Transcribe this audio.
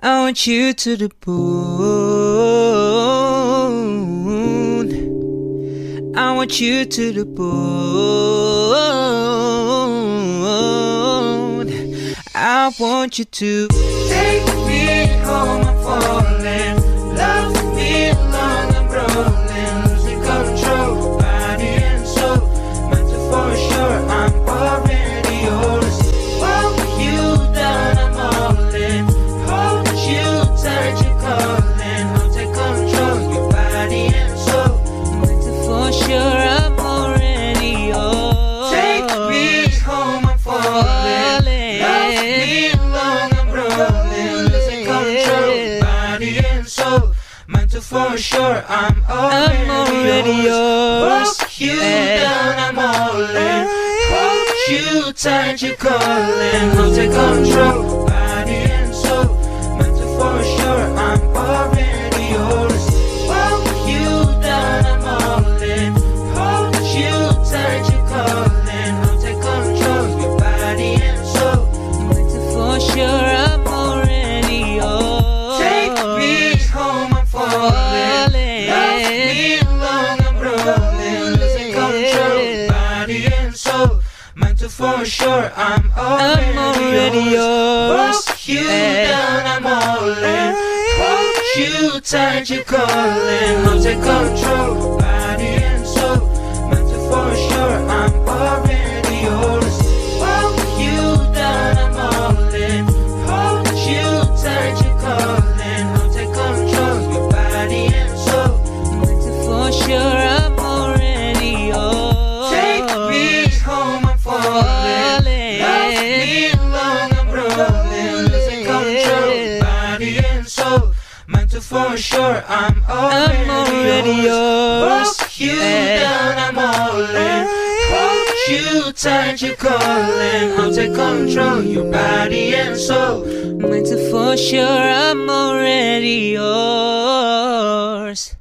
I want you to the moon. I want you to the moon. I want you to take me home. I'm falling. Love me long. I'm rolling. Losing control, body and soul. Mental for sure. I'm already yours. Walk you down. I'm all in. Hold you tight. You're calling. I'll take control. Your body and soul. Mental for sure. I'm already yours. Take me home. I'm falling. Love me long. I'm rolling. Losing control, body and soul. Mental for sure. I'm already yours. Walk you down. I'm all in. Hold you tight. You're calling. I'll take control, body and soul. Mental for sure. I'm already yours. Walk you down. I'm all in. Hold you tight. You're calling. I'll take control. Your body and soul. Mental for sure. I'm already yours. Take me home. I'm falling. Love me long. I'm rolling. Losing control, body and soul. Mental for sure. I'm already yours. Walk you down. I'm all in. Hold you tight. You're calling. I'll take control, body and soul. Mental for sure. I'm already yours. Walk you down. I'm all in. Hold you tight. You're calling. I'll take control. Your body and soul. Mental for sure. I'm already yours. Take me home. I'm falling. Love me long. I'm rolling. Losing control, body and soul. Mental for sure. I'm already yours. Walk you down. I'm all in. Hold you tight. You're calling. I'll take control. Your body and soul. Mental for sure. I'm already yours.